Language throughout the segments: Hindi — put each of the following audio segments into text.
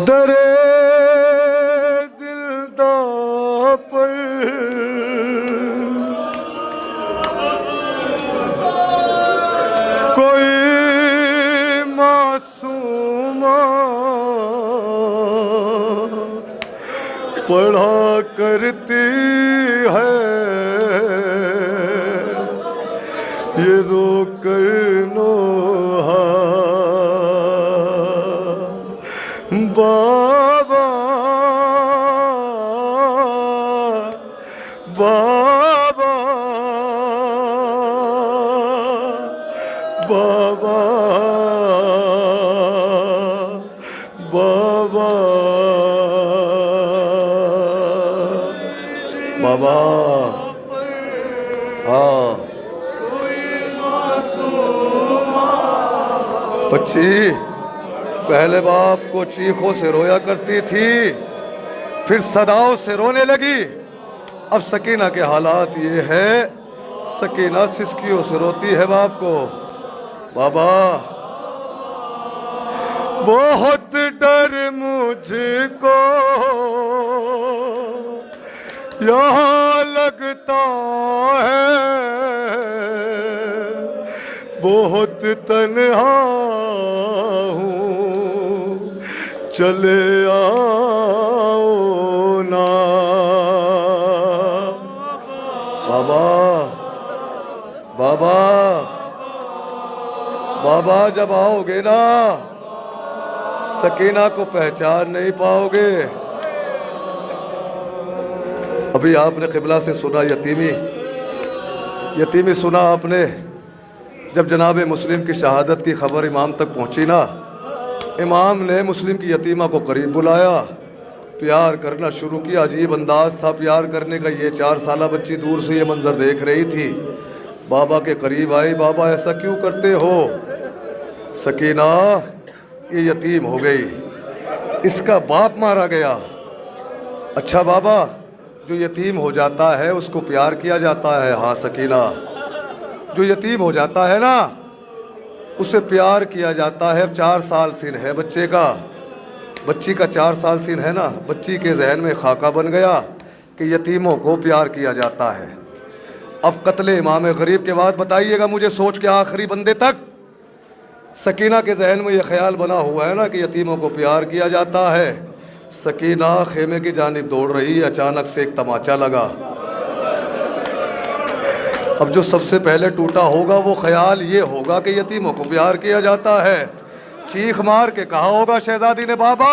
दरे जिंदा पर कोई मासूमा पढ़ा करती है, ये रो कर नोहा बाबा बाबा बाबा बाबा बाबा। हाँ बच्ची पहले बाप को चीखों से रोया करती थी, फिर सदाओं से रोने लगी। अब सकीना के हालात ये है, सकीना सिसकियों से रोती है बाप को। बाबा बहुत डर मुझको यहाँ लगता है, बहुत तन्हा हूँ, चले आओ ना। बाबा बाबा बाबा जब आओगे ना, सकीना को पहचान नहीं पाओगे। अभी आपने क़िबला से सुना यतीमी, यतीमी सुना आपने। जब जनाब मुस्लिम की शहादत की खबर इमाम तक पहुंची ना, इमाम ने मुस्लिम की यतीमा को करीब बुलाया, प्यार करना शुरू किया। अजीब अंदाज था प्यार करने का। ये 4 साला बच्ची दूर से ये मंजर देख रही थी, बाबा के करीब आई। बाबा ऐसा क्यों करते हो? सकीना ये यतीम हो गई, इसका बाप मारा गया। अच्छा बाबा, जो यतीम हो जाता है उसको प्यार किया जाता है। हाँ सकीना, जो यतीम हो जाता है ना उसे प्यार किया जाता है। 4 साल सिन है बच्चे का, बच्ची का 4 साल सिन है ना। बच्ची के जहन में खाका बन गया कि यतीमों को प्यार किया जाता है। अब कत्ले इमाम गरीब के बाद बताइएगा मुझे सोच के आखिरी बंदे तक सकीना के जहन में यह ख्याल बना हुआ है ना कि यतीमों को प्यार किया जाता है। सकीना खेमे की जानिब दौड़ रही, अचानक से एक तमाचा लगा। अब जो सबसे पहले टूटा होगा वो ख्याल ये होगा कि यतीमों को प्यार किया जाता है। चीख मार के कहा होगा शहजादी ने, बाबा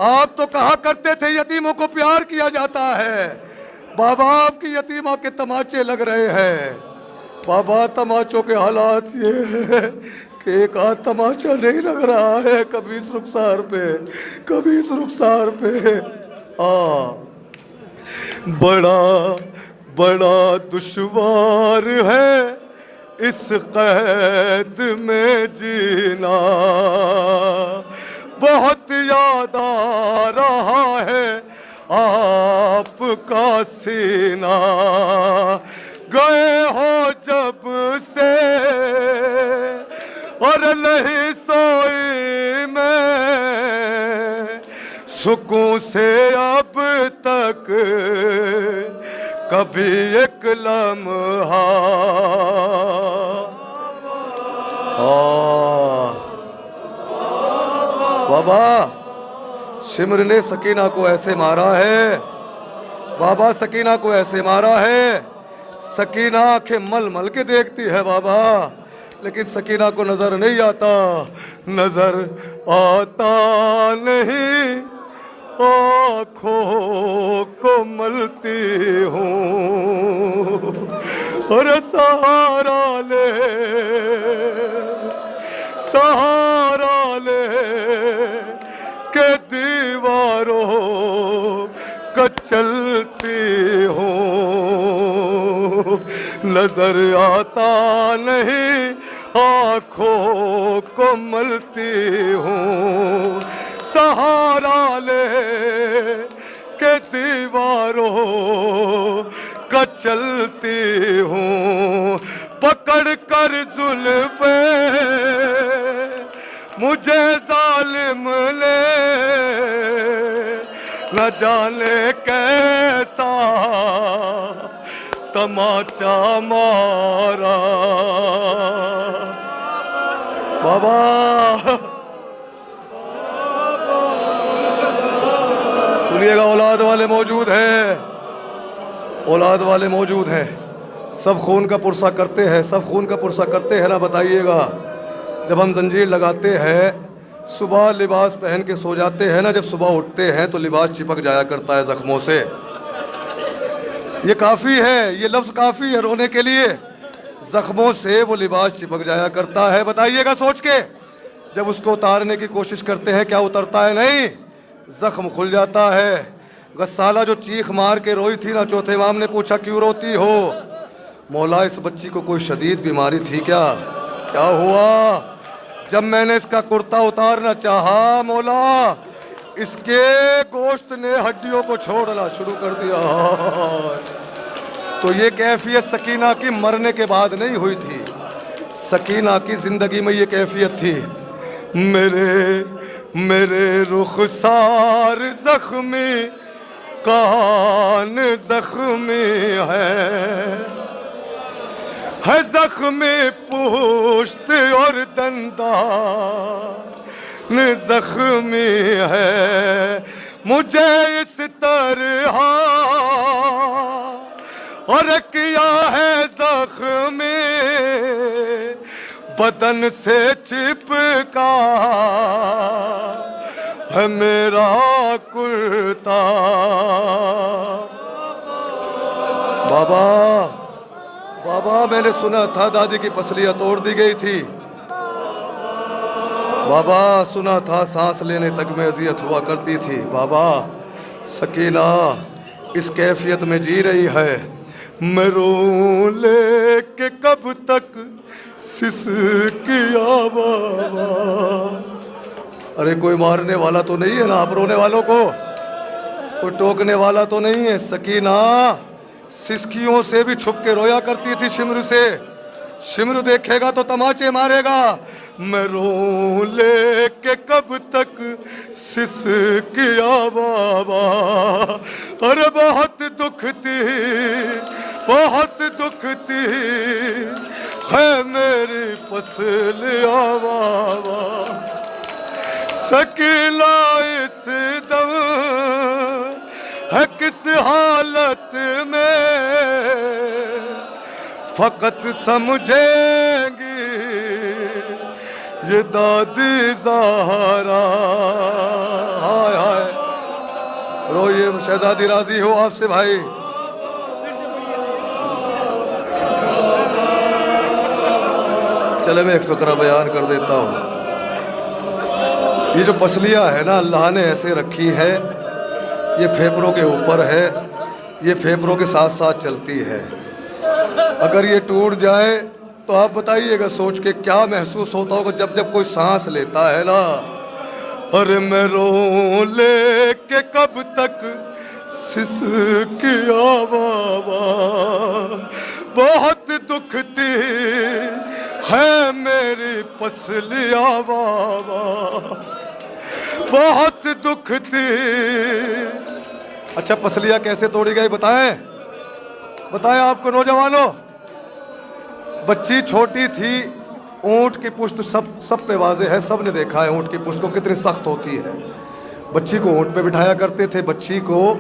आप तो कहा करते थे यतीमों को प्यार किया जाता है। बाबा आपकी यतीमा के तमाचे लग रहे हैं। बाबा तमाचों के हालात ये है कि एक आध तमाचा नहीं लग रहा है, कभी इस रुखसार पे कभी इस रुखसार पे। बड़ा बड़ा दुश्वार है इस कैद में जीना, बहुत याद आ रहा है आपका सीना। गए हो जब से और नहीं सोई मैं, सुकून से अब तक कभी एक लम्हा। बाबा सिमर ने सकीना को ऐसे मारा है, बाबा सकीना को ऐसे मारा है। सकीना आंखें मल मल के देखती है बाबा, लेकिन सकीना को नजर नहीं आता, नजर आता नहीं। आँखों को मलती हूँ और सहारा ले के दीवारों को चलती हूँ। नजर आता नहीं, आँखों को मलती हूँ। सहारा ले के दीवारों का चलती हूँ। पकड़ कर जुल्फ़े मुझे जालिम ने न जाने कैसा तमाचा मारा। बाबा सुनिएगा, औलाद वाले मौजूद हैं, औलाद वाले मौजूद हैं। सब खून का पुरसा करते हैं, सब खून का पुरसा करते हैं ना, बताइएगा। जब हम जंजीर लगाते हैं, सुबह लिबास पहन के सो जाते हैं ना, जब सुबह उठते हैं तो लिबास चिपक जाया करता है जख्मों से। ये काफ़ी है, ये लफ्ज़ काफ़ी है रोने के लिए। जख्मों से वो लिबास चिपक जाया करता है, बताइएगा सोच के। जब उसको उतारने की कोशिश करते हैं, क्या उतरता है? नहीं, जख्म खुल जाता है। गस्साला जो चीख मार के रोई थी ना, चौथे इमाम ने पूछा क्यों रोती हो? मौला इस बच्ची को कोई शदीद बीमारी थी क्या? क्या हुआ? जब मैंने इसका कुर्ता उतारना चाहा मौला, इसके गोश्त ने हड्डियों को छोड़ना शुरू कर दिया। तो ये कैफियत सकीना की मरने के बाद नहीं हुई थी, सकीना की जिंदगी में ये कैफियत थी। मेरे रुखसार जख्मी, कान जख्मी है जख्मी पुश्त और दंदान जख्मी है। मुझे इस तरह और किया है जख्मी, बदन से चिपका है मेरा कुर्ता। बाबा बाबा मैंने सुना था दादी की पसलियां तोड़ दी गई थी। बाबा सुना था सांस लेने तक में अजियत हुआ करती थी। बाबा सकीना इस कैफियत में जी रही है। मैं रो लेके कब तक सिसकिया बाबा। अरे कोई मारने वाला तो नहीं है ना आप रोने वालों को? कोई टोकने वाला तो नहीं है? सकीना सिसकियों से भी छुप के रोया करती थी शिमरू से। शिमरू देखेगा तो तमाचे मारेगा। मैं रो लेके कब तक सिसकिया बाबा। अरे बहुत दुखती है मेरी पसलियां बाबा। सकीना इस दम है किस हालत में, फकत समझेंगी ये दादी ज़हरा। हाय हाय रोइए शहजादी, राजी हो आपसे भाई? चले मैं एक फ़िक्रा बयान कर देता हूँ। ये जो पसलियाँ है ना अल्लाह ने ऐसे रखी है, ये फेफड़ों के ऊपर है, ये फेफड़ों के साथ साथ चलती है। अगर ये टूट जाए तो आप बताइएगा सोच के क्या महसूस होता होगा जब जब कोई सांस लेता है ना। अरे मैं रो लेके कब तक सिसकिया बाबा। बहुत दुखती है मेरी पसलियां बाबा, बहुत दुखती। अच्छा पसलियां कैसे तोड़ी गई बताएं? बताएं आपको नौजवानों। बच्ची छोटी थी, ऊंट की पुश्त सब पे वाजे है, सब ने देखा है ऊंट की पुश्त को कितनी सख्त होती है। बच्ची को ऊंट पे बिठाया करते थे, बच्ची को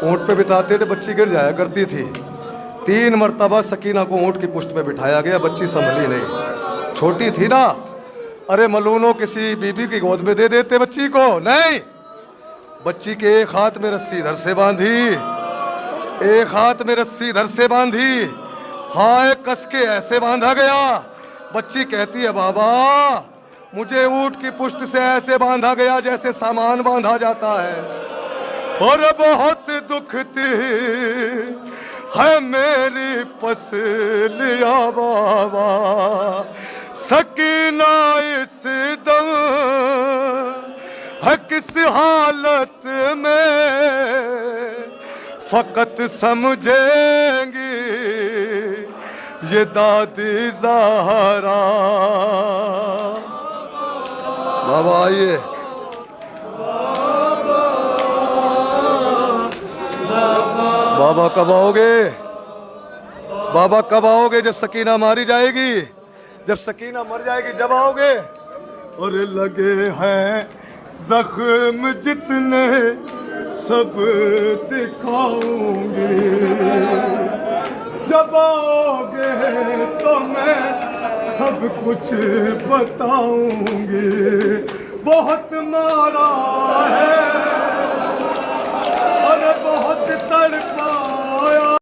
ऊंट पे बिठाते थे, बच्ची गिर जाया करती थी। 3 मरतबा सकीना को ऊंट की पुश्त पे बिठाया गया, बच्ची संभली नहीं, छोटी थी ना। अरे मलूनो किसी बीबी की गोद में दे देते बच्ची को, नहीं। बच्ची के एक हाथ में रस्सी इधर से बांधी, एक हाथ में रस्सी इधर से बांधी, हाय कस के ऐसे बांधा गया। बच्ची कहती है बाबा मुझे ऊंट की पुश्त से ऐसे बांधा गया जैसे सामान बांधा जाता है, और बहुत दुखती है मेरी पसलियां बाबा। सकीना इस दम है किस हालत में, फकत समझेंगी ये दादी ज़हरा। बाबा आइए। बाबा कब आओगे? बाबा कब आओगे? जब सकीना मारी जाएगी, जब सकीना मर जाएगी जब आओगे। और लगे हैं जख्म जितने सब दिखाऊंगी, जब आओगे तो मैं सब कुछ बताऊंगी। बहुत मारा है और बहुत तड़पाया,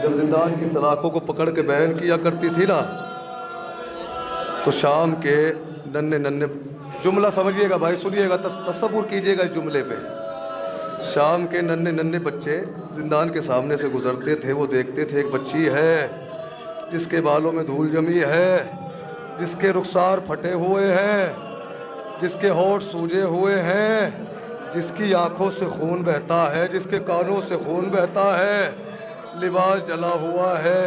जब जिंदान की सलाखों को पकड़ के बयान किया करती थी ना, तो शाम के नन्हे नन्हे, जुमला समझिएगा भाई, सुनिएगा, तसव्वुर कीजिएगा इस जुमले पे। शाम के नन्हे नन्हे बच्चे जिंदान के सामने से गुजरते थे, वो देखते थे एक बच्ची है जिसके बालों में धूल जमी है, जिसके रुखसार फटे हुए हैं, जिसके होंठ सूजे हुए हैं, जिसकी आंखों से खून बहता है, जिसके कानों से खून बहता है, लिबास जला हुआ है।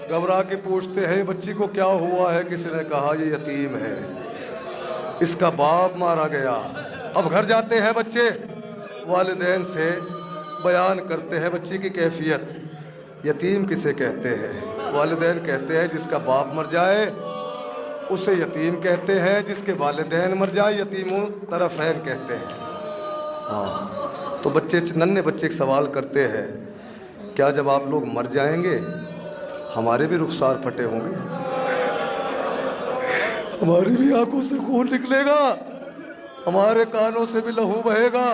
घबरा के पूछते हैं बच्ची को क्या हुआ है? किसी ने कहा ये यतीम है, इसका बाप मारा गया। अब घर जाते हैं बच्चे, वालिदैन से बयान करते हैं बच्ची की कैफियत। यतीम किसे कहते हैं? वालिदैन कहते हैं जिसका बाप मर जाए उसे यतीम कहते हैं, जिसके वालिदैन मर जाए यतीमों तरफैन कहते हैं। हाँ, तो बच्चे, नन्हे बच्चे एक सवाल करते हैं, क्या जब आप लोग मर जाएंगे हमारे भी रुखसार फटे होंगे? हमारी भी आंखों से खून निकलेगा, हमारे कानों से भी लहू बहेगा,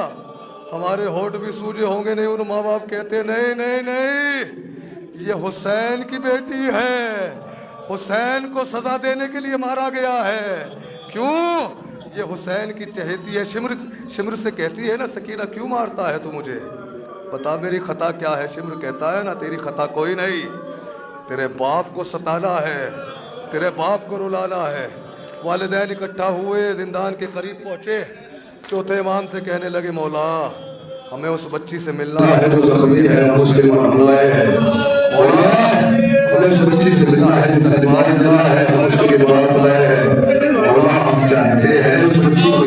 हमारे होंठ भी सूजे होंगे? नहीं। उन माँ बाप कहते नहीं नहीं नहीं, ये हुसैन की बेटी है, हुसैन को सजा देने के लिए मारा गया है। क्यों? ये हुसैन की चहेती है। शिमर से कहती है ना, सकीना क्यों मारता है तू मुझे? बता मेरी खता क्या है? शिमर कहता है ना, तेरी खता कोई नहीं, तेरे बाप को सताना है, तेरे बाप को रुलाना है। वालिदैन इकट्ठा हुए, जिंदान के करीब पहुँचे, चौथे इमाम से कहने लगे मौला हमें उस बच्ची से मिलना है जो ज़रूरी है, उसके हमला है। मौला हमें उस बच्ची से मिलना है जिसका दिमाग जला है, उसके पास है। मौला हम चाहते हैं उस बच्ची को